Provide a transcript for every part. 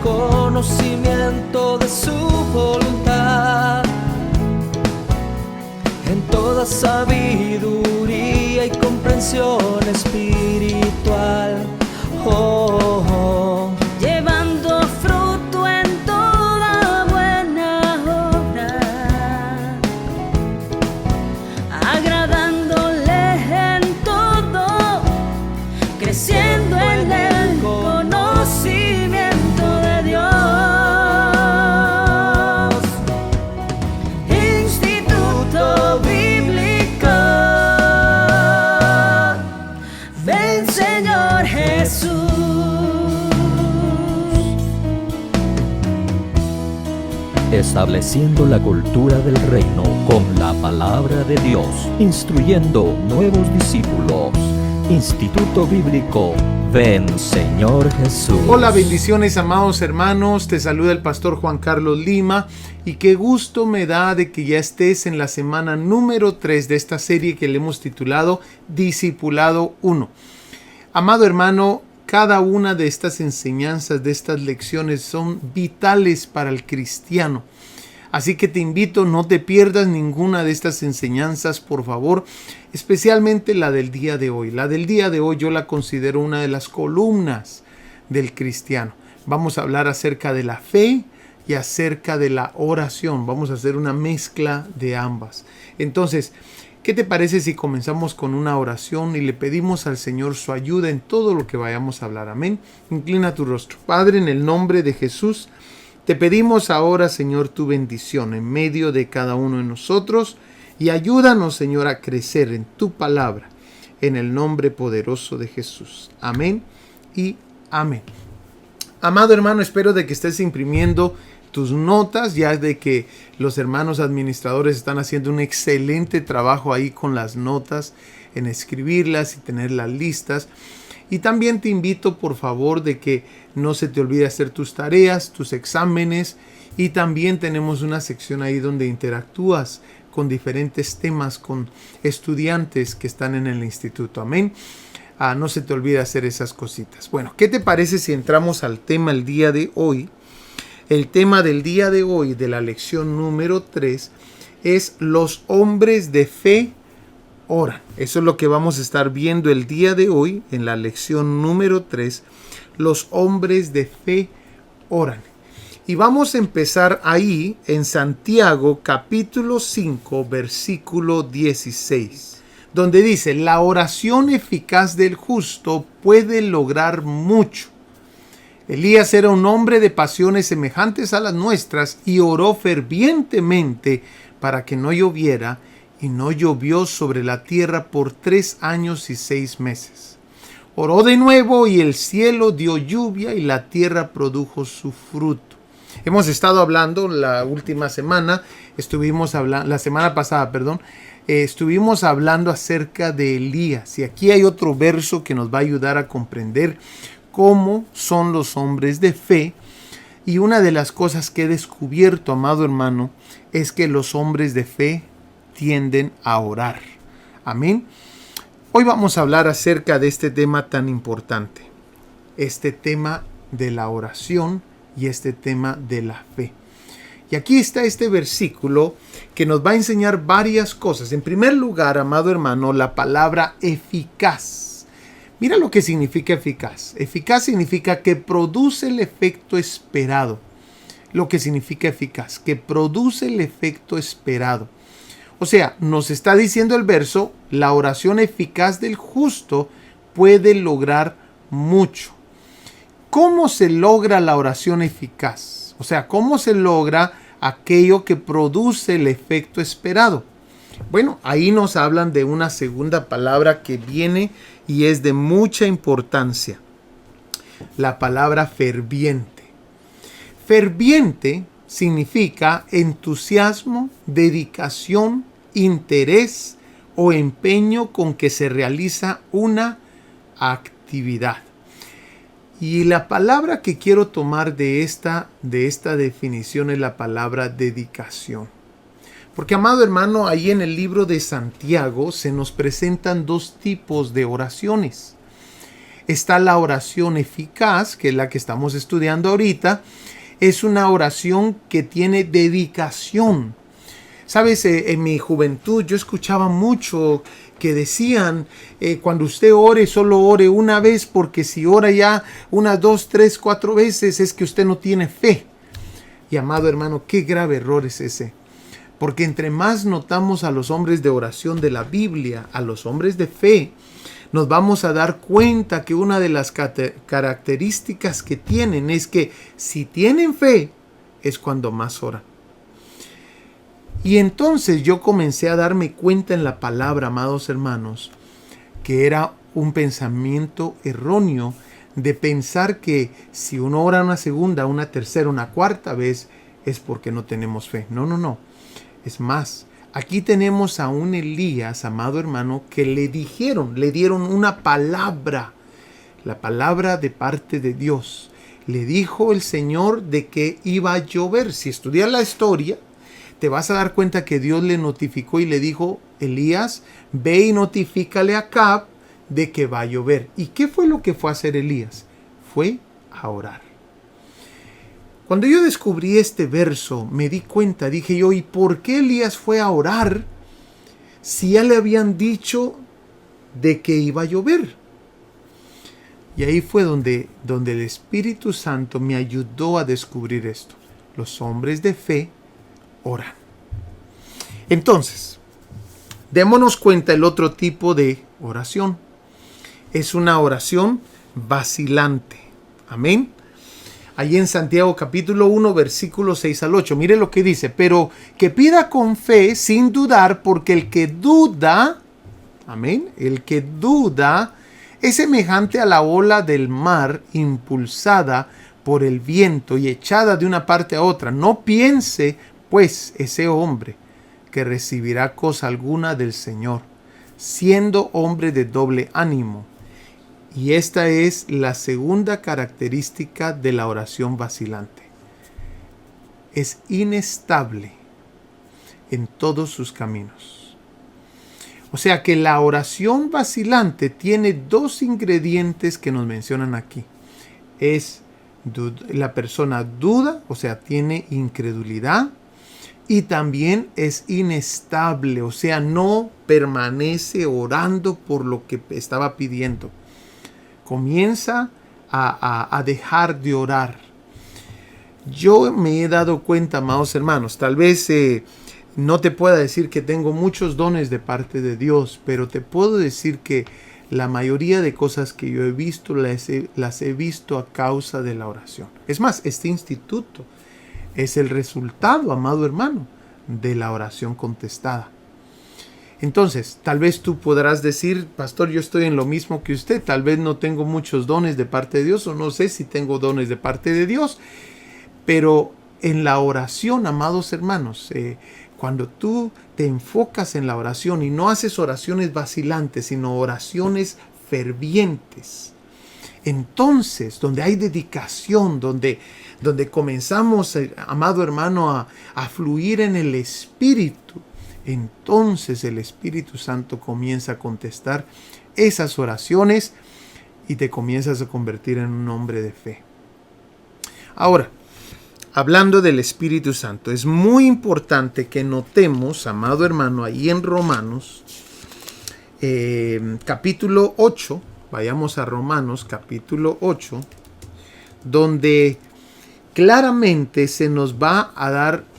conocimiento de su voluntad, en toda sabiduría y comprensión espiritual. Oh, oh. Llevando fruto en toda buena obra, agradándole en todo, creciendo en el conocimiento de Dios. Instituto Bíblico, ven Señor Jesús. Estableciendo la cultura del reino con la palabra de Dios, instruyendo nuevos discípulos. Instituto Bíblico, ven Señor Jesús. Hola, bendiciones amados hermanos, te saluda el pastor Juan Carlos Lima y qué gusto me da de que ya estés en la semana número 3 de esta serie que le hemos titulado Discipulado 1. Amado hermano, cada una de estas enseñanzas, de estas lecciones son vitales para el cristiano. Así que te invito, no te pierdas ninguna de estas enseñanzas, por favor, especialmente la del día de hoy. La del día de hoy yo la considero una de las columnas del cristiano. Vamos a hablar acerca de la fe y acerca de la oración. Vamos a hacer una mezcla de ambas. Entonces, ¿qué te parece si comenzamos con una oración y le pedimos al Señor su ayuda en todo lo que vayamos a hablar? Amén. Inclina tu rostro. Padre, en el nombre de Jesús, te pedimos ahora, Señor, tu bendición en medio de cada uno de nosotros y ayúdanos, Señor, a crecer en tu palabra, en el nombre poderoso de Jesús. Amén y amén. Amado hermano, espero de que estés imprimiendo tus notas, ya de que los hermanos administradores están haciendo un excelente trabajo ahí con las notas, en escribirlas y tenerlas listas. Y también te invito, por favor, de que no se te olvide hacer tus tareas, tus exámenes. Y también tenemos una sección ahí donde interactúas con diferentes temas, con estudiantes que están en el instituto. Amén. No se te olvide hacer esas cositas. Bueno, ¿qué te parece si entramos al tema el día de hoy? El tema del día de hoy, de la lección número 3, es los hombres de fe oran. Eso es lo que vamos a estar viendo el día de hoy en la lección número 3. Los hombres de fe oran. Y vamos a empezar ahí en Santiago capítulo 5 versículo 16, donde dice: la oración eficaz del justo puede lograr mucho. Elías era un hombre de pasiones semejantes a las nuestras y oró fervientemente para que no lloviera, y no llovió sobre la tierra por 3 años y 6 meses. Oró de nuevo y el cielo dio lluvia y la tierra produjo su fruto. Hemos estado hablando la última semana, la semana pasada, estuvimos hablando acerca de Elías. Y aquí hay otro verso que nos va a ayudar a comprender cómo son los hombres de fe. Y una de las cosas que he descubierto, amado hermano, es que los hombres de fe tienden a orar. Amén. Hoy vamos a hablar acerca de este tema tan importante. Este tema de la oración y este tema de la fe. Y aquí está este versículo que nos va a enseñar varias cosas. En primer lugar, amado hermano, la palabra eficaz. Mira lo que significa eficaz. Eficaz significa que produce el efecto esperado. Lo que significa eficaz, que produce el efecto esperado. O sea, nos está diciendo el verso, la oración eficaz del justo puede lograr mucho. ¿Cómo se logra la oración eficaz? O sea, ¿cómo se logra aquello que produce el efecto esperado? Bueno, ahí nos hablan de una segunda palabra que viene y es de mucha importancia. La palabra ferviente. Ferviente significa entusiasmo, dedicación, interés o empeño con que se realiza una actividad. Y la palabra que quiero tomar de esta definición es la palabra dedicación. Porque, amado hermano, ahí en el libro de Santiago se nos presentan dos tipos de oraciones. Está la oración eficaz, que es la que estamos estudiando ahorita. Es una oración que tiene dedicación. Sabes, en mi juventud yo escuchaba mucho que decían, cuando usted ore, solo ore una vez, porque si ora ya unas 2, 3, 4 veces es que usted no tiene fe. Y amado hermano, qué grave error es ese. Porque entre más notamos a los hombres de oración de la Biblia, a los hombres de fe, nos vamos a dar cuenta que una de las características que tienen es que si tienen fe, es cuando más oran. Y entonces yo comencé a darme cuenta en la palabra, amados hermanos, que era un pensamiento erróneo de pensar que si uno ora una segunda, una tercera, una cuarta vez, es porque no tenemos fe. No. Es más, aquí tenemos a un Elías, amado hermano, que le dieron una palabra, la palabra de parte de Dios. Le dijo el Señor de que iba a llover. Si estudias la historia, te vas a dar cuenta que Dios le notificó y le dijo, Elías, ve y notifícale a Acab de que va a llover. ¿Y qué fue lo que fue a hacer Elías? Fue a orar. Cuando yo descubrí este verso, me di cuenta, dije yo, ¿y por qué Elías fue a orar si ya le habían dicho de que iba a llover? Y ahí fue donde el Espíritu Santo me ayudó a descubrir esto. Los hombres de fe oran. Entonces, démonos cuenta el otro tipo de oración. Es una oración vacilante. Amén. Allí en Santiago capítulo 1, versículos 6 al 8. Mire lo que dice. Pero que pida con fe sin dudar, porque el que duda, amén, el que duda es semejante a la ola del mar impulsada por el viento y echada de una parte a otra. No piense pues ese hombre que recibirá cosa alguna del Señor, siendo hombre de doble ánimo. Y esta es la segunda característica de la oración vacilante. Es inestable en todos sus caminos. O sea que la oración vacilante tiene dos ingredientes que nos mencionan aquí. La persona duda, o sea, tiene incredulidad. Y también es inestable, o sea, no permanece orando por lo que estaba pidiendo. Comienza a dejar de orar. Yo me he dado cuenta, amados hermanos, tal vez no te pueda decir que tengo muchos dones de parte de Dios, pero te puedo decir que la mayoría de cosas que yo he visto las he visto a causa de la oración. Es más, este instituto es el resultado, amado hermano, de la oración contestada. Entonces, tal vez tú podrás decir, pastor, yo estoy en lo mismo que usted, tal vez no tengo muchos dones de parte de Dios, o no sé si tengo dones de parte de Dios, pero en la oración, amados hermanos, cuando tú te enfocas en la oración y no haces oraciones vacilantes, sino oraciones fervientes, entonces, donde hay dedicación, donde comenzamos, amado hermano, a fluir en el Espíritu, entonces el Espíritu Santo comienza a contestar esas oraciones y te comienzas a convertir en un hombre de fe. Ahora, hablando del Espíritu Santo, es muy importante que notemos, amado hermano, ahí en Romanos, capítulo 8, vayamos a Romanos capítulo 8, donde claramente se nos va a dar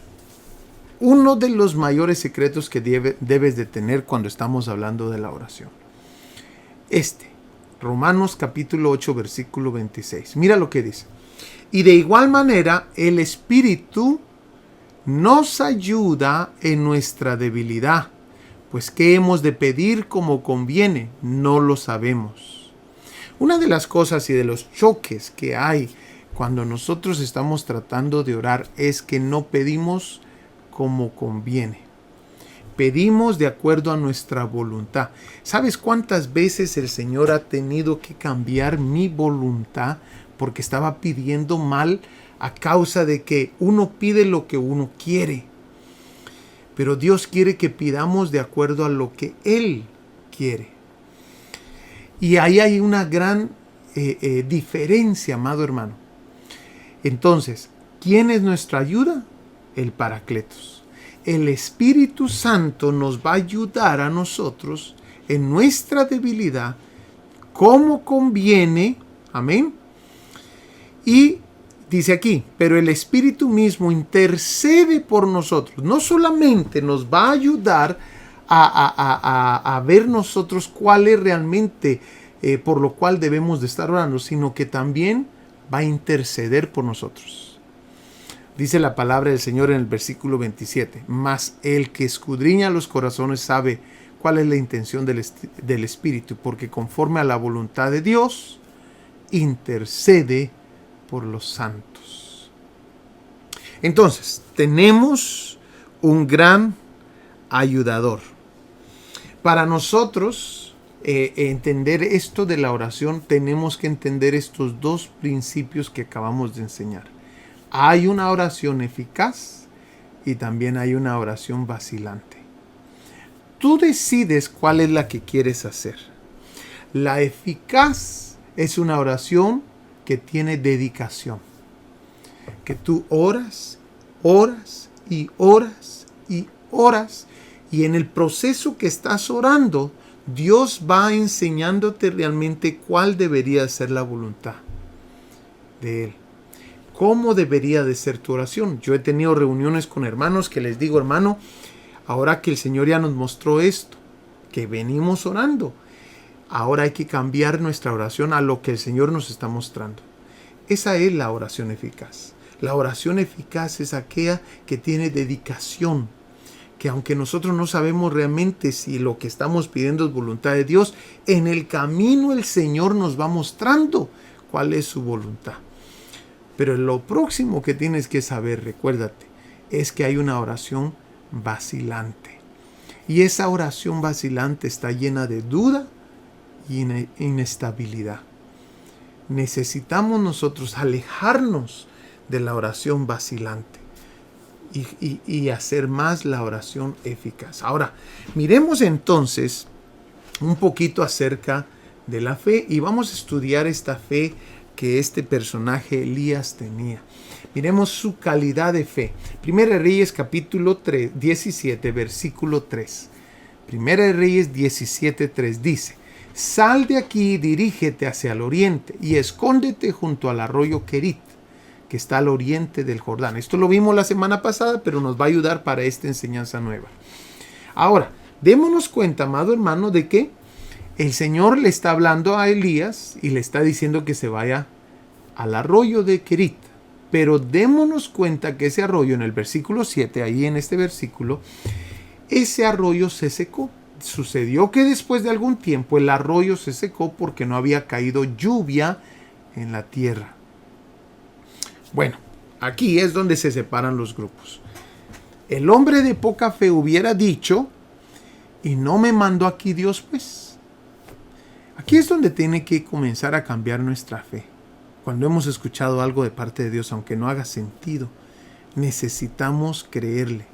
uno de los mayores secretos que debes de tener cuando estamos hablando de la oración. Romanos capítulo 8, versículo 26. Mira lo que dice. Y de igual manera, el Espíritu nos ayuda en nuestra debilidad, pues ¿qué hemos de pedir como conviene? No lo sabemos. Una de las cosas y de los choques que hay cuando nosotros estamos tratando de orar es que no pedimos como conviene. Pedimos de acuerdo a nuestra voluntad. ¿Sabes cuántas veces el Señor ha tenido que cambiar mi voluntad porque estaba pidiendo mal a causa de que uno pide lo que uno quiere? Pero Dios quiere que pidamos de acuerdo a lo que Él quiere. Y ahí hay una gran diferencia, amado hermano. Entonces, ¿quién es nuestra ayuda? El Paracletos. El Espíritu Santo nos va a ayudar a nosotros en nuestra debilidad, como conviene. Amén. Y dice aquí, pero el Espíritu mismo intercede por nosotros. No solamente nos va a ayudar a ver nosotros cuál es realmente por lo cual debemos de estar orando, sino que también va a interceder por nosotros. Dice la palabra del Señor en el versículo 27. Mas el que escudriña los corazones sabe cuál es la intención del Espíritu, porque conforme a la voluntad de Dios, intercede por los santos. Entonces, tenemos un gran ayudador. Para nosotros entender esto de la oración, tenemos que entender estos dos principios que acabamos de enseñar. Hay una oración eficaz y también hay una oración vacilante. Tú decides cuál es la que quieres hacer. La eficaz es una oración que tiene dedicación. Que tú oras, oras y oras y oras. Y en el proceso que estás orando, Dios va enseñándote realmente cuál debería ser la voluntad de Él. ¿Cómo debería de ser tu oración? Yo he tenido reuniones con hermanos que les digo, hermano, ahora que el Señor ya nos mostró esto, que venimos orando, ahora hay que cambiar nuestra oración a lo que el Señor nos está mostrando. Esa es la oración eficaz. La oración eficaz es aquella que tiene dedicación, que aunque nosotros no sabemos realmente si lo que estamos pidiendo es voluntad de Dios, en el camino el Señor nos va mostrando cuál es su voluntad. Pero lo próximo que tienes que saber, recuérdate, es que hay una oración vacilante. Y esa oración vacilante está llena de duda y inestabilidad. Necesitamos nosotros alejarnos de la oración vacilante y hacer más la oración eficaz. Ahora, miremos entonces un poquito acerca de la fe y vamos a estudiar esta fe que este personaje Elías tenía. Miremos su calidad de fe. Primera de Reyes capítulo 17, versículo 3. Primera de Reyes 17, 3 dice: Sal de aquí y dirígete hacia el oriente y escóndete junto al arroyo Querit, que está al oriente del Jordán. Esto lo vimos la semana pasada, pero nos va a ayudar para esta enseñanza nueva. Ahora, démonos cuenta, amado hermano, de que el Señor le está hablando a Elías y le está diciendo que se vaya al arroyo de Querit. Pero démonos cuenta que ese arroyo, en el versículo 7, ahí en este versículo, ese arroyo se secó. Sucedió que después de algún tiempo el arroyo se secó porque no había caído lluvia en la tierra. Bueno, aquí es donde se separan los grupos. El hombre de poca fe hubiera dicho: ¿y no me mandó aquí Dios, pues? Aquí es donde tiene que comenzar a cambiar nuestra fe. Cuando hemos escuchado algo de parte de Dios, aunque no haga sentido, necesitamos creerle.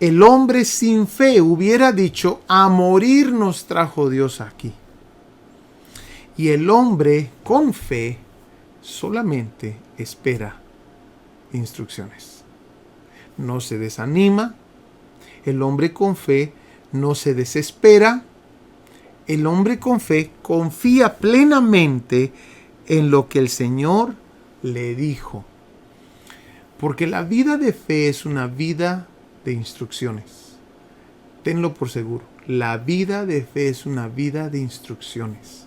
El hombre sin fe hubiera dicho: a morir nos trajo Dios aquí. Y el hombre con fe solamente espera instrucciones. No se desanima. El hombre con fe no se desespera. El hombre con fe confía plenamente en lo que el Señor le dijo. Porque la vida de fe es una vida de instrucciones. Tenlo por seguro. La vida de fe es una vida de instrucciones.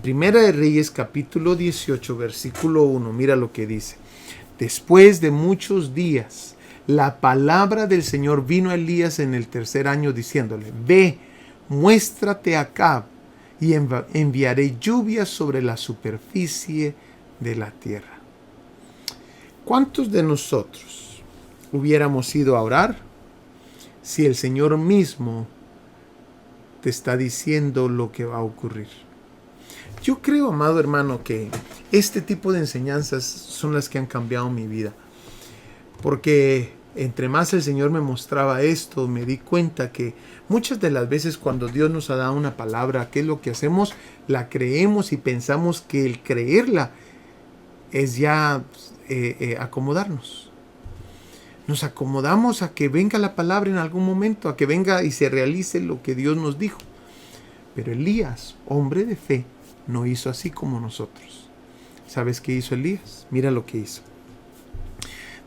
Primera de Reyes capítulo 18 versículo 1. Mira lo que dice. Después de muchos días, la palabra del Señor vino a Elías en el tercer año diciéndole: Ve, muéstrate a Acab y enviaré lluvias sobre la superficie de la tierra. ¿Cuántos de nosotros hubiéramos ido a orar si el Señor mismo te está diciendo lo que va a ocurrir? Yo creo, amado hermano, que este tipo de enseñanzas son las que han cambiado mi vida. Porque entre más el Señor me mostraba esto, me di cuenta que muchas de las veces cuando Dios nos ha dado una palabra, ¿qué es lo que hacemos? La creemos y pensamos que el creerla es ya acomodarnos. Nos acomodamos a que venga la palabra en algún momento, a que venga y se realice lo que Dios nos dijo. Pero Elías, hombre de fe, no hizo así como nosotros. ¿Sabes qué hizo Elías? Mira lo que hizo.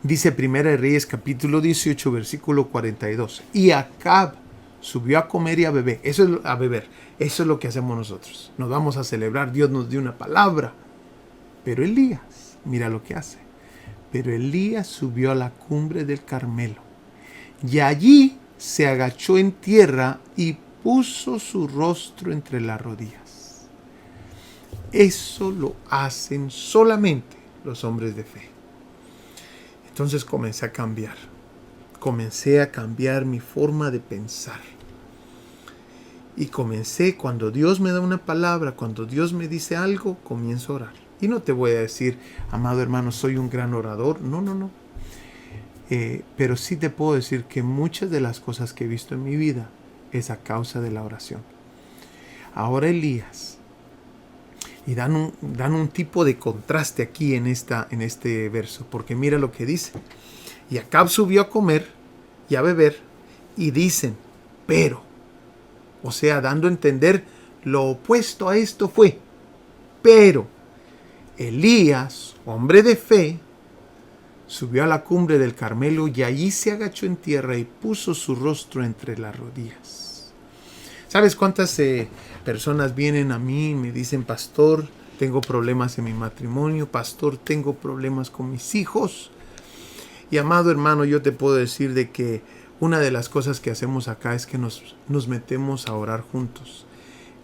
Dice Primera de Reyes capítulo 18 versículo 42. Y Acab subió a comer y a beber. Eso es lo que hacemos nosotros. Nos vamos a celebrar. Dios nos dio una palabra. Pero Elías, mira lo que hace. Pero Elías subió a la cumbre del Carmelo. Y allí se agachó en tierra y puso su rostro entre las rodillas. Eso lo hacen solamente los hombres de fe. Entonces comencé a cambiar. Comencé a cambiar mi forma de pensar. Y comencé, cuando Dios me da una palabra, cuando Dios me dice algo, comienzo a orar. Y no te voy a decir, amado hermano, soy un gran orador. No. Pero sí te puedo decir que muchas de las cosas que he visto en mi vida es a causa de la oración. Ahora Elías, y dan un tipo de contraste aquí en este verso, porque mira lo que dice. Y Acab subió a comer y a beber, y dicen, pero, o sea, dando a entender lo opuesto a esto fue, pero Elías, hombre de fe, subió a la cumbre del Carmelo y allí se agachó en tierra y puso su rostro entre las rodillas. ¿Sabes cuántas personas vienen a mí y me dicen, pastor, tengo problemas en mi matrimonio, pastor, tengo problemas con mis hijos? Y amado hermano, yo te puedo decir de que una de las cosas que hacemos acá es que nos metemos a orar juntos.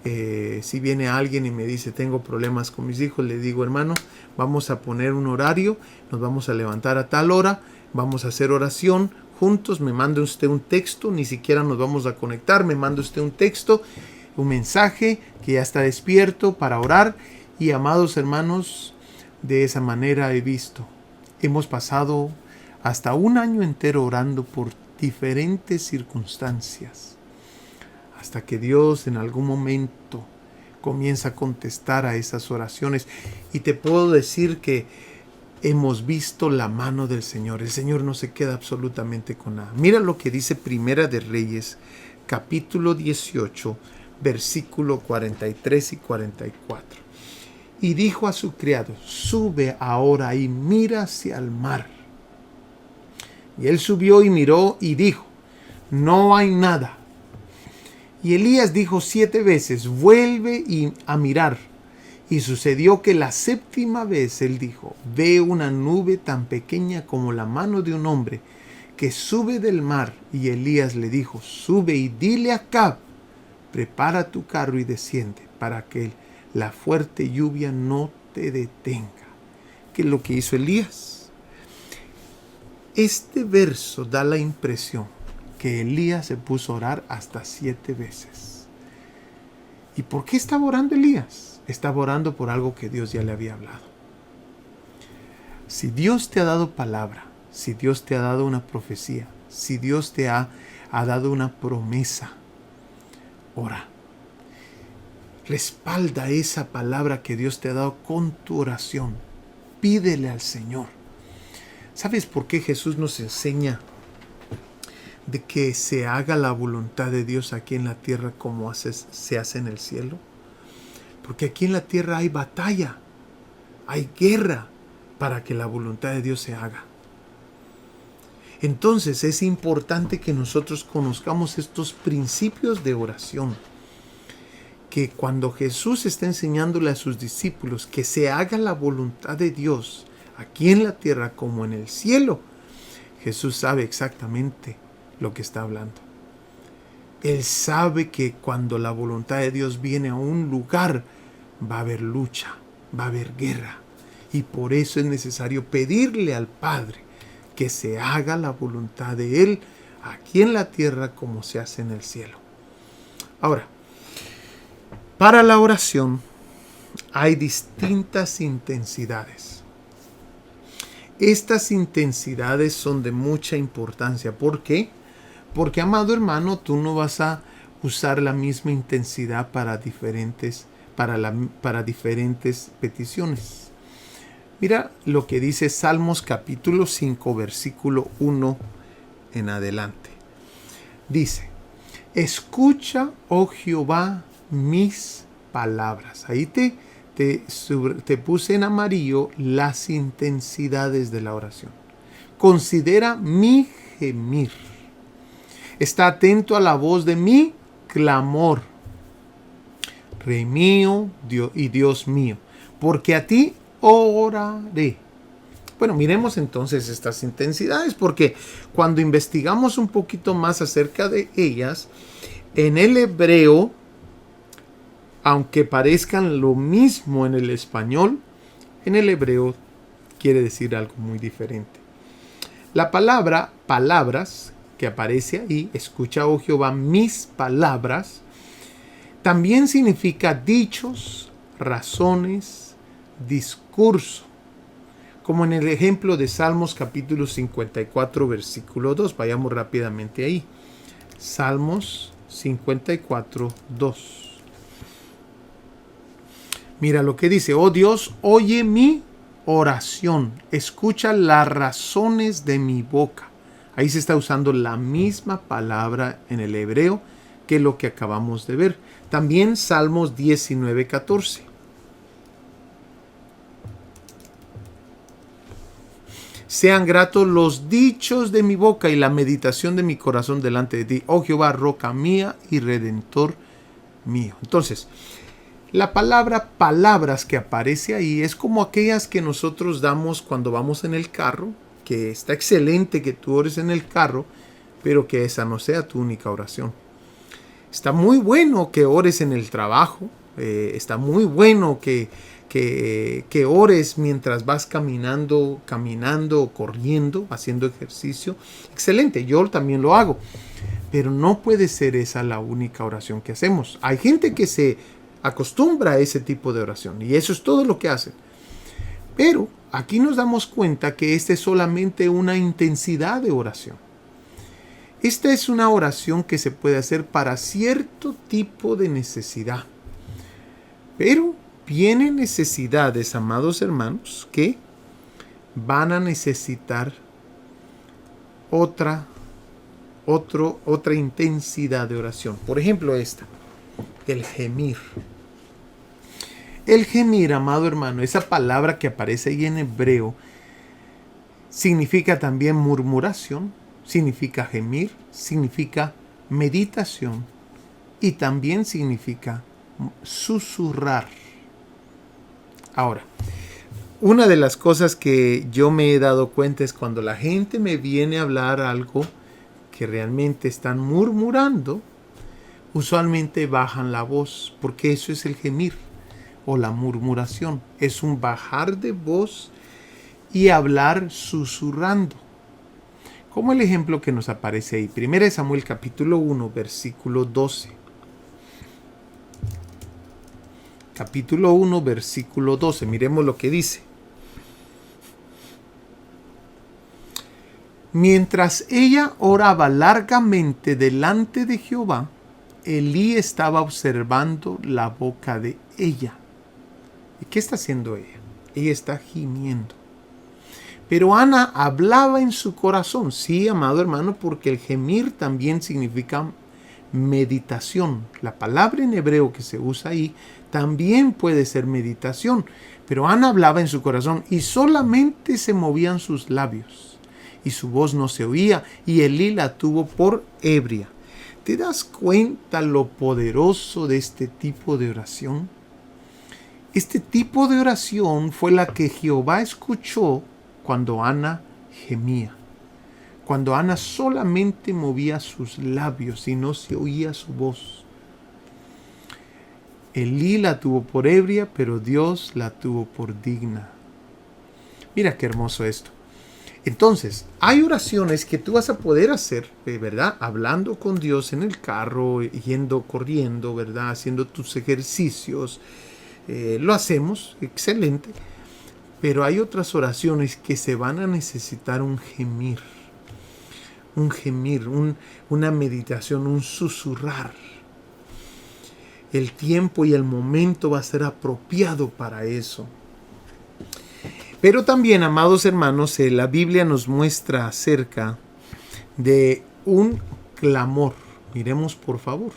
Si viene alguien y me dice, tengo problemas con mis hijos, le digo, hermano, vamos a poner un horario, nos vamos a levantar a tal hora, vamos a hacer oración juntos, me manda usted un texto, ni siquiera nos vamos a conectar, me manda usted un texto, un mensaje que ya está despierto para orar. Y amados hermanos, de esa manera he visto, hemos pasado hasta un año entero orando por diferentes circunstancias, hasta que Dios en algún momento comienza a contestar a esas oraciones. Y te puedo decir que hemos visto la mano del Señor. El Señor no se queda absolutamente con nada. Mira lo que dice Primera de Reyes, capítulo 18, versículo 43 y 44. Y dijo a su criado, sube ahora y mira hacia el mar. Y él subió y miró y dijo, no hay nada. Y Elías dijo 7 veces, vuelve a mirar. Y sucedió que la 7ª vez él dijo, veo una nube tan pequeña como la mano de un hombre que sube del mar. Y Elías le dijo, sube y dile a Acab, prepara tu carro y desciende para que la fuerte lluvia no te detenga. ¿Qué es lo que hizo Elías? Este verso da la impresión que Elías se puso a orar hasta 7 veces. ¿Y por qué estaba orando Elías? Estaba orando por algo que Dios ya le había hablado. Si Dios te ha dado palabra, si Dios te ha dado una profecía, si Dios te ha dado una promesa, ora. Respalda esa palabra que Dios te ha dado con tu oración. Pídele al Señor. ¿Sabes por qué Jesús nos enseña de que se haga la voluntad de Dios aquí en la tierra como se hace en el cielo? Porque aquí en la tierra hay batalla, hay guerra para que la voluntad de Dios se haga. Entonces es importante que nosotros conozcamos estos principios de oración. Que cuando Jesús está enseñándole a sus discípulos que se haga la voluntad de Dios aquí en la tierra como en el cielo, Jesús sabe exactamente lo que está hablando. Él sabe que cuando la voluntad de Dios viene a un lugar, va a haber lucha, va a haber guerra. Y por eso es necesario pedirle al Padre que se haga la voluntad de Él aquí en la tierra como se hace en el cielo. Ahora, para la oración hay distintas intensidades. Estas intensidades son de mucha importancia. ¿Por qué? Porque, amado hermano, tú no vas a usar la misma intensidad para diferentes peticiones. Mira lo que dice Salmos capítulo 5, versículo 1 en adelante. Dice: escucha, oh Jehová, mis palabras. Ahí te puse en amarillo las intensidades de la oración. Considera mi gemir. Está atento a la voz de mi clamor. Rey mío, Dios y Dios mío, porque a ti oraré. Bueno, miremos entonces estas intensidades, porque cuando investigamos un poquito más acerca de ellas, en el hebreo, aunque parezcan lo mismo en el español, en el hebreo quiere decir algo muy diferente. La palabra palabras que aparece ahí, escucha, oh Jehová, mis palabras, también significa dichos, razones, discurso. Como en el ejemplo de Salmos capítulo 54, versículo 2. Vayamos rápidamente ahí. Salmos 54, 2. Mira lo que dice: oh Dios, oye mi oración, escucha las razones de mi boca. Ahí se está usando la misma palabra en el hebreo que lo que acabamos de ver. También Salmos 19, 14. Sean gratos los dichos de mi boca y la meditación de mi corazón delante de ti, oh Jehová, roca mía y redentor mío. Entonces, la palabra palabras que aparece ahí es como aquellas que nosotros damos cuando vamos en el carro, que está excelente que tú ores en el carro, pero que esa no sea tu única oración. Está muy bueno que ores en el trabajo, está muy bueno que ores mientras vas caminando o corriendo, haciendo ejercicio. Excelente, yo también lo hago. Pero no puede ser esa la única oración que hacemos. Hay gente que se acostumbra a ese tipo de oración y eso es todo lo que hacen. Pero aquí nos damos cuenta que esta es solamente una intensidad de oración. Esta es una oración que se puede hacer para cierto tipo de necesidad. Pero vienen necesidades, amados hermanos, que van a necesitar otra intensidad de oración. Por ejemplo, esta, el gemir. El gemir, amado hermano, esa palabra que aparece ahí en hebreo, significa también murmuración, significa gemir, significa meditación y también significa susurrar. Ahora, una de las cosas que yo me he dado cuenta es cuando la gente me viene a hablar algo que realmente están murmurando, usualmente bajan la voz, porque eso es el gemir o la murmuración. Es un bajar de voz y hablar susurrando. Como el ejemplo que nos aparece ahí. 1 Samuel capítulo 1, versículo 12. Capítulo 1, versículo 12. Miremos lo que dice. Mientras ella oraba largamente delante de Jehová, Elí estaba observando la boca de ella. ¿Y qué está haciendo ella? Ella está gimiendo. Pero Ana hablaba en su corazón. Sí, amado hermano, porque el gemir también significa meditación. La palabra en hebreo que se usa ahí también puede ser meditación. Pero Ana hablaba en su corazón y solamente se movían sus labios. Y su voz no se oía y Elí la tuvo por ebria. ¿Te das cuenta lo poderoso de este tipo de oración? Este tipo de oración fue la que Jehová escuchó cuando Ana gemía. Cuando Ana solamente movía sus labios y no se oía su voz. Elí la tuvo por ebria, pero Dios la tuvo por digna. Mira qué hermoso esto. Entonces, hay oraciones que tú vas a poder hacer, ¿verdad? Hablando con Dios en el carro, yendo, corriendo, ¿verdad? Haciendo tus ejercicios. Lo hacemos, excelente. Pero hay otras oraciones que se van a necesitar un gemir, una meditación, un susurrar. El tiempo y el momento va a ser apropiado para eso. Pero también, amados hermanos, la Biblia nos muestra acerca de un clamor. Miremos por favor.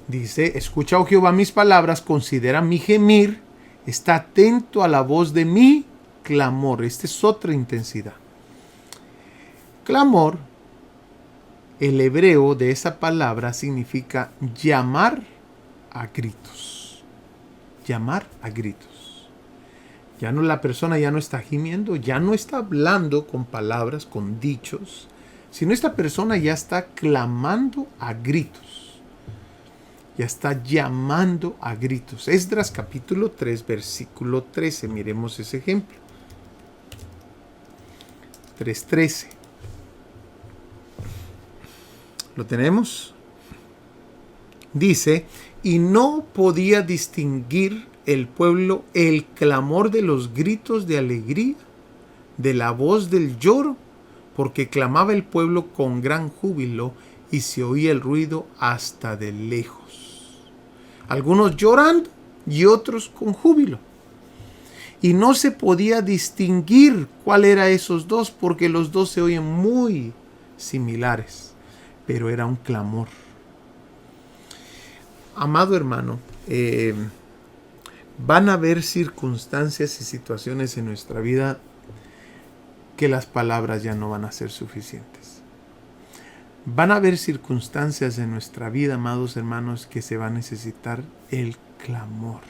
Dice, escucha, oh Jehová, mis palabras, considera mi gemir, está atento a la voz de mi clamor. Esta es otra intensidad. Clamor, el hebreo de esa palabra significa llamar a gritos. Llamar a gritos. La persona ya no está gimiendo, ya no está hablando con palabras, con dichos, sino esta persona ya está clamando a gritos. Ya está llamando a gritos. Esdras capítulo 3, versículo 13. Miremos ese ejemplo. 3:13. ¿Lo tenemos? Dice, y no podía distinguir el pueblo el clamor de los gritos de alegría, de la voz del lloro, porque clamaba el pueblo con gran júbilo y se oía el ruido hasta de lejos. Algunos llorando y otros con júbilo. Y no se podía distinguir cuál era esos dos, porque los dos se oyen muy similares. Pero era un clamor. Amado hermano, van a haber circunstancias y situaciones en nuestra vida que las palabras ya no van a ser suficientes. Van a haber circunstancias en nuestra vida, amados hermanos, que se va a necesitar el clamor.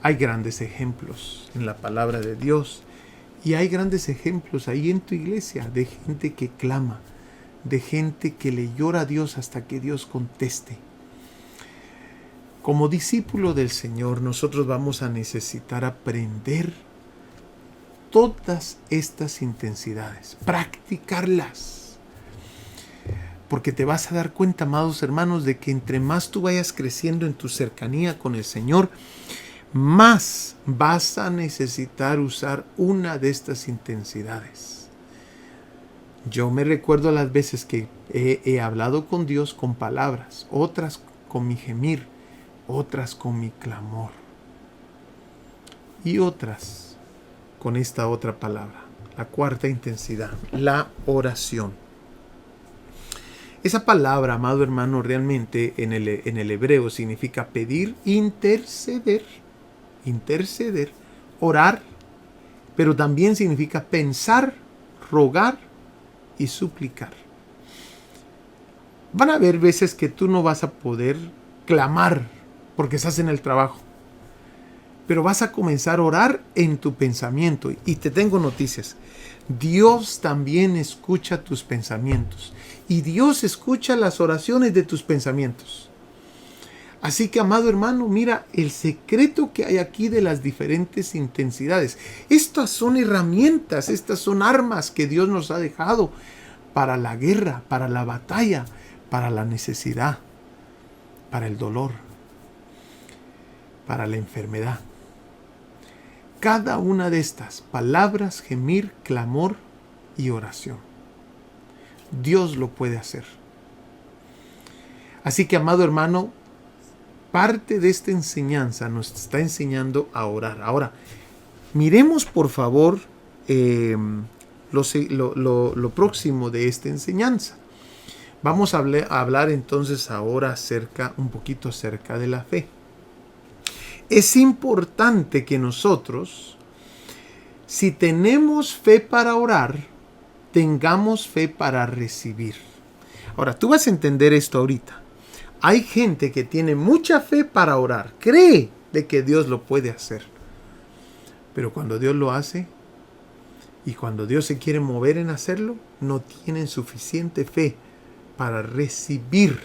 Hay grandes ejemplos en la palabra de Dios y hay grandes ejemplos ahí en tu iglesia de gente que clama, de gente que le llora a Dios hasta que Dios conteste. Como discípulo del Señor, nosotros vamos a necesitar aprender todas estas intensidades, practicarlas. Porque te vas a dar cuenta, amados hermanos, de que entre más tú vayas creciendo en tu cercanía con el Señor, más vas a necesitar usar una de estas intensidades. Yo me recuerdo las veces que he hablado con Dios con palabras, otras con mi gemir, otras con mi clamor y otras con esta otra palabra, la cuarta intensidad, la oración. Esa palabra, amado hermano, realmente en el hebreo significa pedir, interceder, orar, pero también significa pensar, rogar y suplicar. Van a haber veces que tú no vas a poder clamar porque estás en el trabajo, pero vas a comenzar a orar en tu pensamiento. Y te tengo noticias. Dios también escucha tus pensamientos y Dios escucha las oraciones de tus pensamientos. Así que, amado hermano, mira el secreto que hay aquí de las diferentes intensidades. Estas son herramientas, estas son armas que Dios nos ha dejado para la guerra, para la batalla, para la necesidad, para el dolor, para la enfermedad. Cada una de estas palabras, gemir, clamor y oración, Dios lo puede hacer. Así que, amado hermano, parte de esta enseñanza nos está enseñando a orar. Ahora, miremos por favor lo próximo de esta enseñanza. Vamos a hablar entonces ahora un poquito acerca de la fe. Es importante que nosotros, si tenemos fe para orar, tengamos fe para recibir. Ahora, tú vas a entender esto ahorita. Hay gente que tiene mucha fe para orar, cree de que Dios lo puede hacer. Pero cuando Dios lo hace y cuando Dios se quiere mover en hacerlo, no tienen suficiente fe para recibir.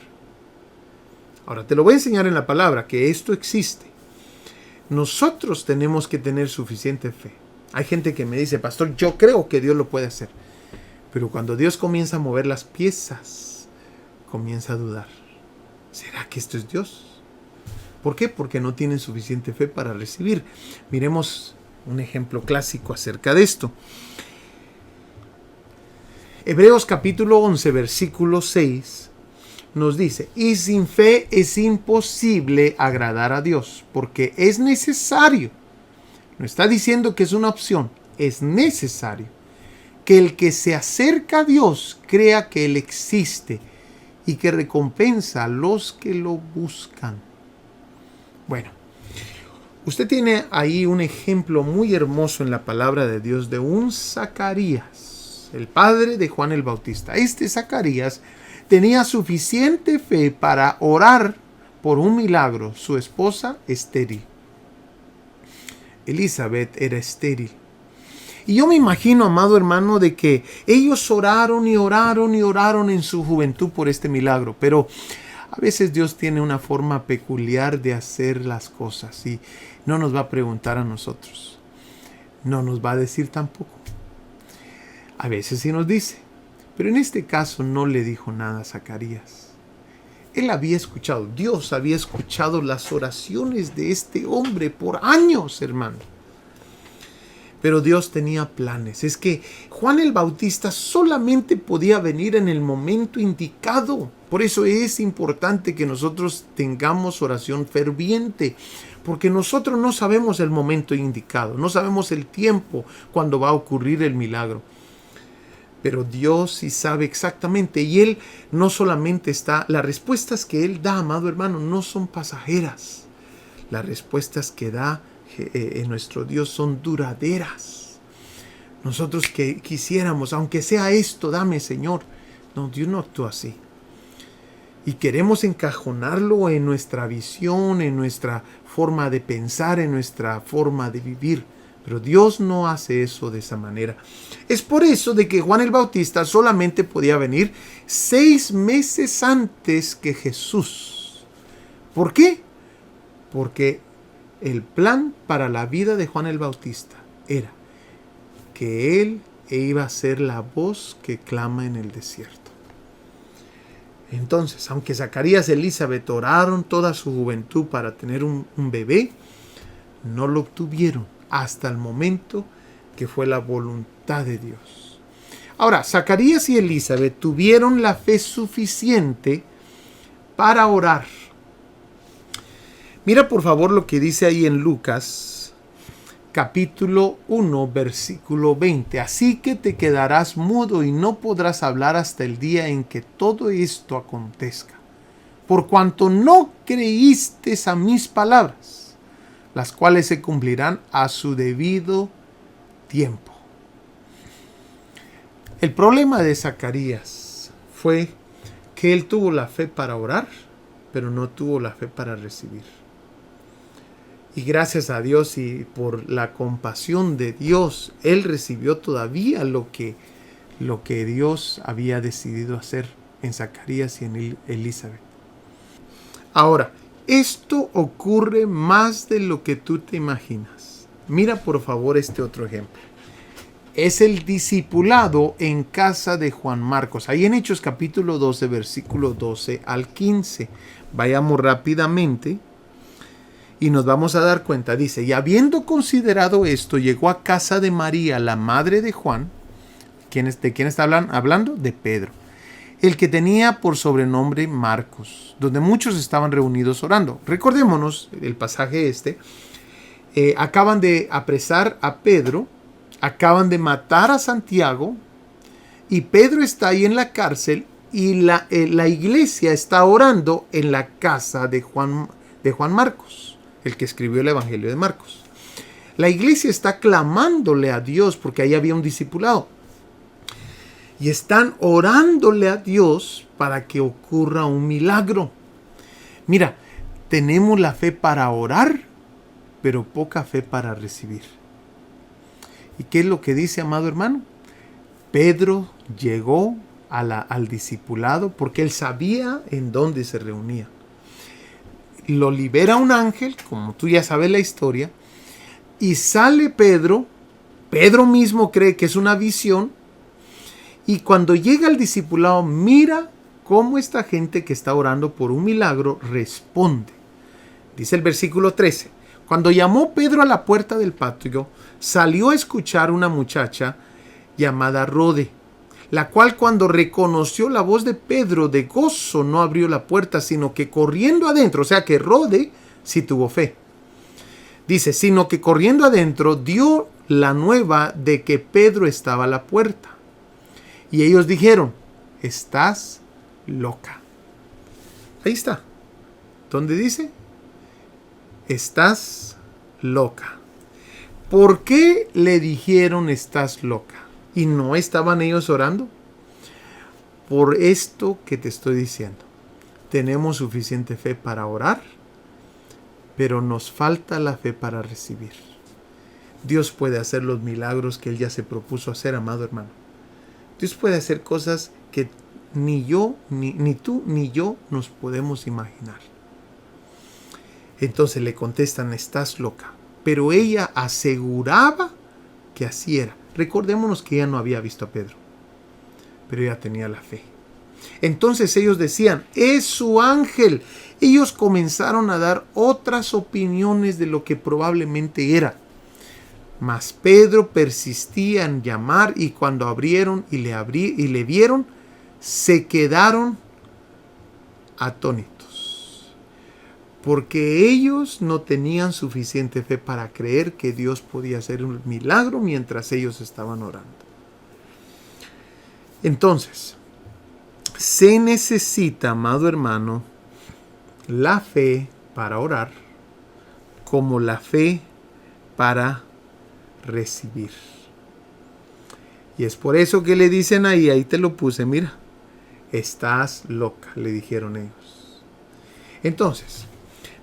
Ahora, te lo voy a enseñar en la palabra, que esto existe. Nosotros tenemos que tener suficiente fe. Hay gente que me dice, pastor, yo creo que Dios lo puede hacer. Pero cuando Dios comienza a mover las piezas, comienza a dudar. ¿Será que esto es Dios? ¿Por qué? Porque no tienen suficiente fe para recibir. Miremos un ejemplo clásico acerca de esto. Hebreos capítulo 11, versículo 6 nos dice: y sin fe es imposible agradar a Dios, porque es necesario, no está diciendo que es una opción, es necesario que el que se acerca a Dios crea que Él existe y que recompensa a los que lo buscan. Bueno, usted tiene ahí un ejemplo muy hermoso en la palabra de Dios de un Zacarías, el padre de Juan el Bautista. Este Zacarías tenía suficiente fe para orar por un milagro. Su esposa estéril. Elizabeth era estéril. Y yo me imagino, amado hermano, de que ellos oraron y oraron y oraron en su juventud por este milagro. Pero a veces Dios tiene una forma peculiar de hacer las cosas y no nos va a preguntar a nosotros. No nos va a decir tampoco. A veces sí nos dice. Pero en este caso no le dijo nada a Zacarías. Él había escuchado, Dios había escuchado las oraciones de este hombre por años, hermano. Pero Dios tenía planes. Es que Juan el Bautista solamente podía venir en el momento indicado. Por eso es importante que nosotros tengamos oración ferviente. Porque nosotros no sabemos el momento indicado. No sabemos el tiempo cuando va a ocurrir el milagro. Pero Dios sí sabe exactamente. Y Él no solamente está... Las respuestas que Él da, amado hermano, no son pasajeras. Las respuestas que da nuestro Dios son duraderas. Nosotros que quisiéramos, aunque sea esto, dame, Señor. No, Dios no actúa así. Y queremos encajonarlo en nuestra visión, en nuestra forma de pensar, en nuestra forma de vivir. Pero Dios no hace eso de esa manera. Es por eso de que Juan el Bautista solamente podía venir 6 meses antes que Jesús. ¿Por qué? Porque el plan para la vida de Juan el Bautista era que él iba a ser la voz que clama en el desierto. Entonces, aunque Zacarías y Elizabeth oraron toda su juventud para tener un bebé, no lo obtuvieron hasta el momento que fue la voluntad de Dios. Ahora, Zacarías y Elizabeth tuvieron la fe suficiente para orar. Mira por favor lo que dice ahí en Lucas, capítulo 1, versículo 20. Así que te quedarás mudo y no podrás hablar hasta el día en que todo esto acontezca. Por cuanto no creíste a mis palabras, las cuales se cumplirán a su debido tiempo. El problema de Zacarías fue que él tuvo la fe para orar, pero no tuvo la fe para recibir. Y gracias a Dios y por la compasión de Dios, él recibió todavía lo que Dios había decidido hacer en Zacarías y en Elizabeth. Ahora, esto ocurre más de lo que tú te imaginas. Mira por favor este otro ejemplo. Es el discipulado en casa de Juan Marcos. Ahí en Hechos capítulo 12, versículo 12 al 15. Vayamos rápidamente y nos vamos a dar cuenta. Dice, y habiendo considerado esto, llegó a casa de María, la madre de Juan. ¿De quién está hablando? De Pedro. El que tenía por sobrenombre Marcos, donde muchos estaban reunidos orando. Recordémonos el pasaje acaban de apresar a Pedro, acaban de matar a Santiago, y Pedro está ahí en la cárcel, y la iglesia está orando en la casa de Juan Marcos, el que escribió el Evangelio de Marcos. La iglesia está clamándole a Dios porque ahí había un discipulado. Y están orándole a Dios para que ocurra un milagro. Mira, tenemos la fe para orar, pero poca fe para recibir. ¿Y qué es lo que dice, amado hermano? Pedro llegó al discipulado porque él sabía en dónde se reunía. Lo libera un ángel, como tú ya sabes la historia, y sale Pedro. Pedro mismo cree que es una visión. Y cuando llega al discipulado, mira cómo esta gente que está orando por un milagro responde. Dice el versículo 13. Cuando llamó Pedro a la puerta del patio, salió a escuchar una muchacha llamada Rode, la cual cuando reconoció la voz de Pedro de gozo no abrió la puerta, sino que corriendo adentro, o sea que Rode sí tuvo fe. Dice, sino que corriendo adentro dio la nueva de que Pedro estaba a la puerta. Y ellos dijeron, estás loca. Ahí está. ¿Dónde dice? Estás loca. ¿Por qué le dijeron estás loca? ¿Y no estaban ellos orando? Por esto que te estoy diciendo. Tenemos suficiente fe para orar, pero nos falta la fe para recibir. Dios puede hacer los milagros que Él ya se propuso hacer, amado hermano. Dios puede hacer cosas que ni yo, ni tú, ni yo nos podemos imaginar. Entonces le contestan, estás loca. Pero ella aseguraba que así era. Recordémonos que ella no había visto a Pedro, pero ella tenía la fe. Entonces ellos decían, es su ángel. Ellos comenzaron a dar otras opiniones de lo que probablemente era. Mas Pedro persistía en llamar, y cuando abrieron y le vieron, se quedaron atónitos, porque ellos no tenían suficiente fe para creer que Dios podía hacer un milagro mientras ellos estaban orando. Entonces, se necesita, amado hermano, la fe para orar, como la fe para recibir. Y es por eso que le dicen ahí te lo puse, mira, estás loca, le dijeron ellos. Entonces,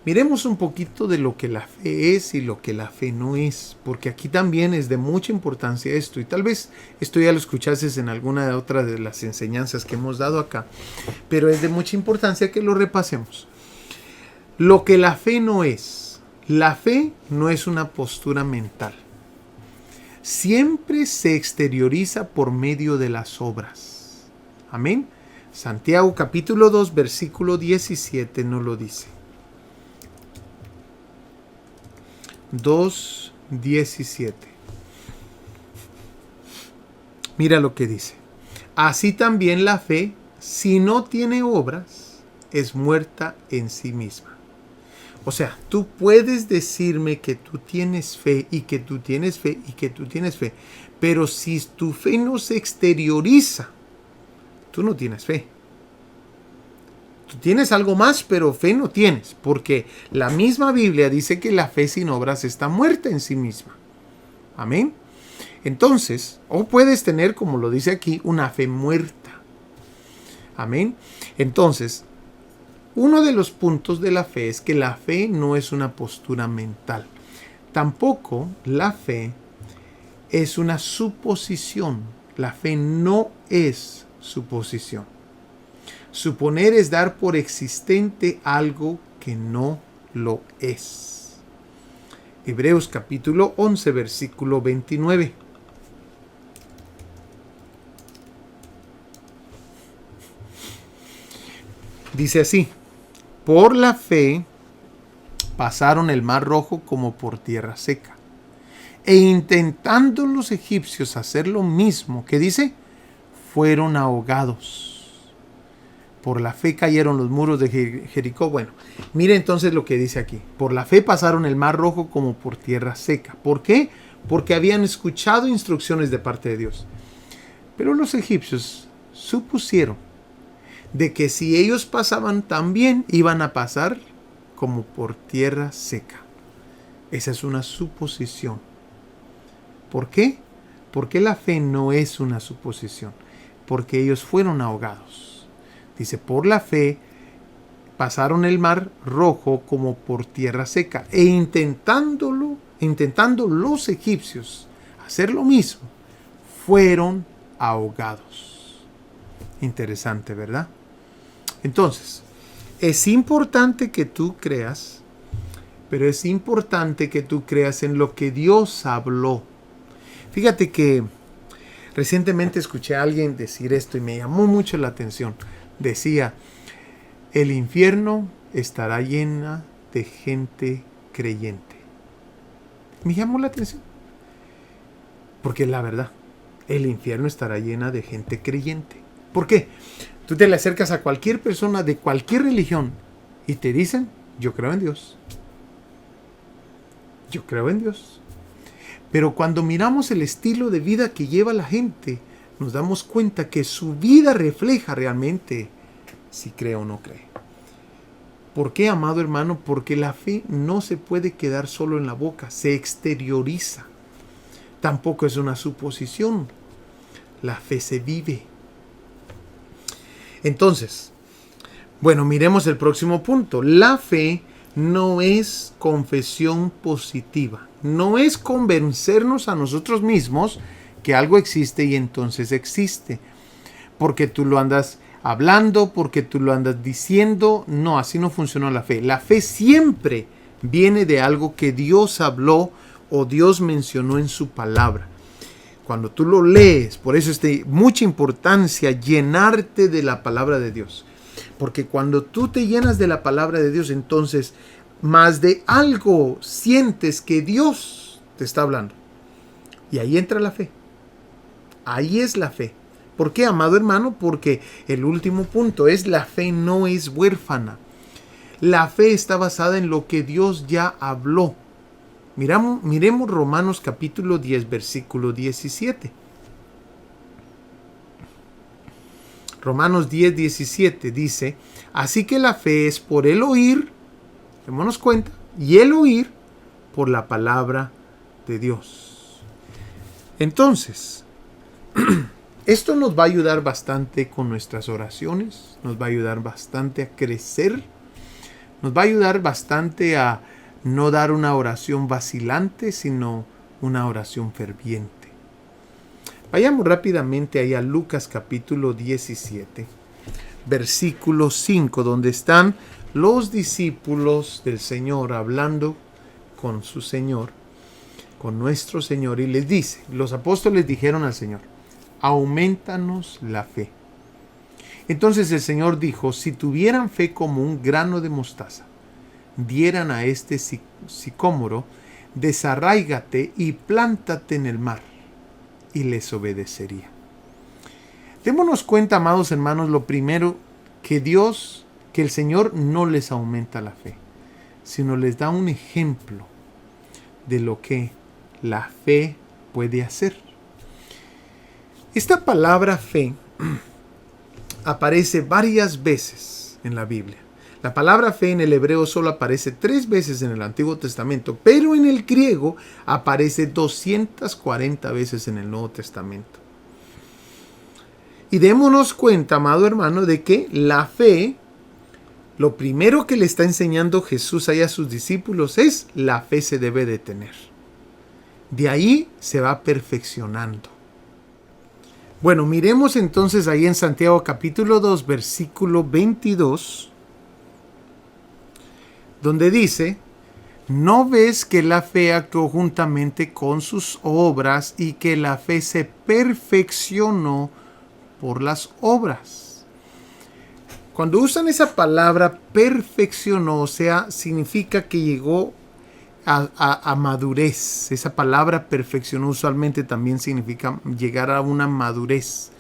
miremos un poquito de lo que la fe es y lo que la fe no es, porque aquí también es de mucha importancia esto, y tal vez esto ya lo escuchases en alguna de otras de las enseñanzas que hemos dado acá, pero es de mucha importancia que lo repasemos. Lo que la fe no es una postura mental. Siempre se exterioriza por medio de las obras. Amén. Santiago capítulo 2 versículo 17 nos lo dice. 2:17. Mira lo que dice. Así también la fe, si no tiene obras, es muerta en sí misma. O sea, tú puedes decirme que tú tienes fe y que tú tienes fe y que tú tienes fe, pero si tu fe no se exterioriza, tú no tienes fe. Tú tienes algo más, pero fe no tienes, porque la misma Biblia dice que la fe sin obras está muerta en sí misma. Amén. Entonces, o puedes tener, como lo dice aquí, una fe muerta. Amén. Entonces, uno de los puntos de la fe es que la fe no es una postura mental. Tampoco la fe es una suposición. La fe no es suposición. Suponer es dar por existente algo que no lo es. Hebreos capítulo 11, versículo 29. Dice así. Por la fe pasaron el mar rojo como por tierra seca. E intentando los egipcios hacer lo mismo, ¿qué dice? Fueron ahogados. Por la fe cayeron los muros de Jericó. Bueno, mire entonces lo que dice aquí. Por la fe pasaron el mar rojo como por tierra seca. ¿Por qué? Porque habían escuchado instrucciones de parte de Dios. Pero los egipcios supusieron de que si ellos pasaban también iban a pasar como por tierra seca. Esa es una suposición. ¿Por qué? Porque la fe no es una suposición. Porque ellos fueron ahogados. Dice, por la fe pasaron el mar rojo como por tierra seca. E intentando los egipcios hacer lo mismo, fueron ahogados. Interesante, ¿verdad? Entonces, es importante que tú creas, pero es importante que tú creas en lo que Dios habló. Fíjate que recientemente escuché a alguien decir esto y me llamó mucho la atención. Decía, el infierno estará llena de gente creyente. Me llamó la atención. Porque la verdad, el infierno estará llena de gente creyente. ¿Por qué? Tú te le acercas a cualquier persona de cualquier religión y te dicen, yo creo en Dios. Yo creo en Dios. Pero cuando miramos el estilo de vida que lleva la gente, nos damos cuenta que su vida refleja realmente si cree o no cree. ¿Por qué, amado hermano? Porque la fe no se puede quedar solo en la boca, se exterioriza. Tampoco es una suposición. La fe se vive. Entonces, bueno, miremos el próximo punto. La fe no es confesión positiva. No es convencernos a nosotros mismos que algo existe y entonces existe. Porque tú lo andas hablando, porque tú lo andas diciendo. No, así no funciona la fe. La fe siempre viene de algo que Dios habló o Dios mencionó en su palabra. Cuando tú lo lees, por eso es de mucha importancia llenarte de la palabra de Dios. Porque cuando tú te llenas de la palabra de Dios, entonces más de algo sientes que Dios te está hablando. Y ahí entra la fe. Ahí es la fe. ¿Por qué, amado hermano? Porque el último punto es la fe no es huérfana. La fe está basada en lo que Dios ya habló. Miremos Romanos capítulo 10, versículo 17. Romanos 10, 17 dice, así que la fe es por el oír, démonos cuenta, y el oír por la palabra de Dios. Entonces, esto nos va a ayudar bastante con nuestras oraciones, nos va a ayudar bastante a crecer, nos va a ayudar bastante a no dar una oración vacilante, sino una oración ferviente. Vayamos rápidamente ahí a Lucas capítulo 17, versículo 5, donde están los discípulos del Señor hablando con su Señor, con nuestro Señor, y les dice, los apóstoles dijeron al Señor, aumentanos la fe. Entonces el Señor dijo, si tuvieran fe como un grano de mostaza, dieran a este sicómoro, desarráigate y plántate en el mar, y les obedecería. Démonos cuenta, amados hermanos, lo primero, que el Señor no les aumenta la fe, sino les da un ejemplo de lo que la fe puede hacer. Esta palabra fe aparece varias veces en la Biblia. La palabra fe en el hebreo solo aparece 3 veces en el Antiguo Testamento, pero en el griego aparece 240 veces en el Nuevo Testamento. Y démonos cuenta, amado hermano, de que la fe, lo primero que le está enseñando Jesús ahí a sus discípulos es la fe se debe de tener. De ahí se va perfeccionando. Bueno, miremos entonces ahí en Santiago capítulo 2, versículo 22, donde dice, ¿no ves que la fe actuó juntamente con sus obras y que la fe se perfeccionó por las obras? Cuando usan esa palabra perfeccionó, o sea, significa que llegó a madurez. Esa palabra perfeccionó usualmente también significa llegar a una madurez.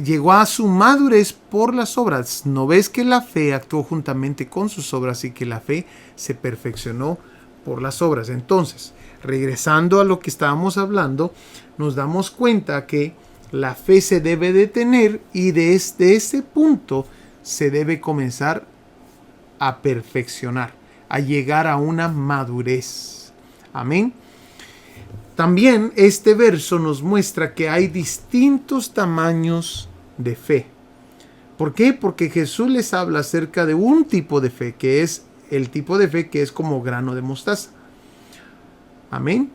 Llegó a su madurez por las obras. ¿No ves que la fe actuó juntamente con sus obras y que la fe se perfeccionó por las obras? Entonces, regresando a lo que estábamos hablando, nos damos cuenta que la fe se debe de tener y desde ese punto se debe comenzar a perfeccionar, a llegar a una madurez. Amén. También este verso nos muestra que hay distintos tamaños de fe. ¿Por qué? Porque Jesús les habla acerca de un tipo de fe, que es el tipo de fe que es como grano de mostaza. Amén.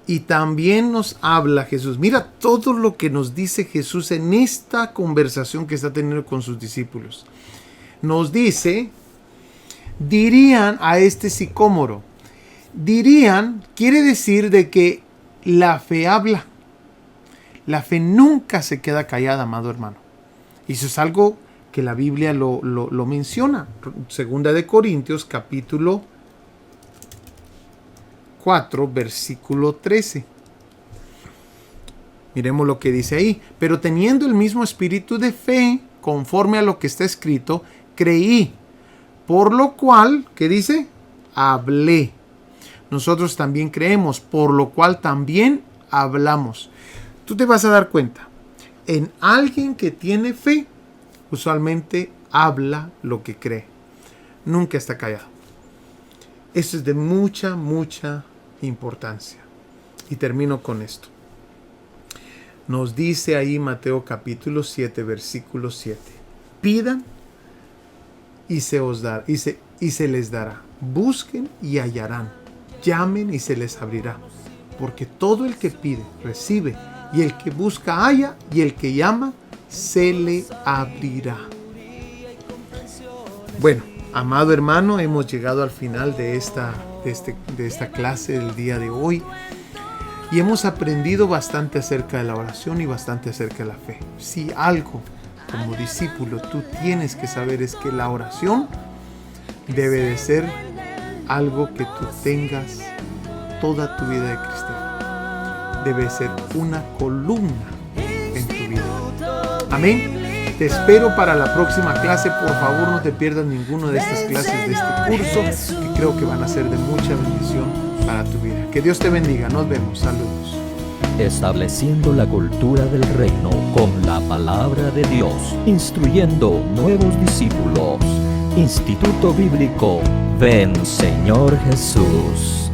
Y también nos habla Jesús. Mira todo lo que nos dice Jesús en esta conversación que está teniendo con sus discípulos. Nos dice, dirían a este sicómoro. Dirían, quiere decir de que la fe habla. La fe nunca se queda callada, amado hermano. Y eso es algo porque la Biblia lo menciona. Segunda de Corintios, capítulo 4, versículo 13. Miremos lo que dice ahí. Pero teniendo el mismo espíritu de fe, conforme a lo que está escrito, creí. Por lo cual, ¿qué dice? Hablé. Nosotros también creemos, por lo cual también hablamos. Tú te vas a dar cuenta. En alguien que tiene fe, usualmente habla lo que cree. Nunca está callado. Esto es de mucha, mucha importancia. Y termino con esto. Nos dice ahí Mateo capítulo 7, versículo 7. Pidan y se os dará, y se les dará. Busquen y hallarán. Llamen y se les abrirá. Porque todo el que pide, recibe. Y el que busca, halla. Y el que llama, se le abrirá. Bueno, amado hermano, hemos llegado al final de esta clase del día de hoy. Y hemos aprendido bastante acerca de la oración y bastante acerca de la fe. Si algo como discípulo tú tienes que saber es que la oración debe de ser algo que tú tengas toda tu vida de cristiano. Debe ser una columna en tu vida. Amén. Te espero para la próxima clase. Por favor, no te pierdas ninguna de estas clases de este curso, que creo que van a ser de mucha bendición para tu vida. Que Dios te bendiga. Nos vemos. Saludos. Estableciendo la cultura del reino con la palabra de Dios, instruyendo nuevos discípulos. Instituto Bíblico Ven Señor Jesús.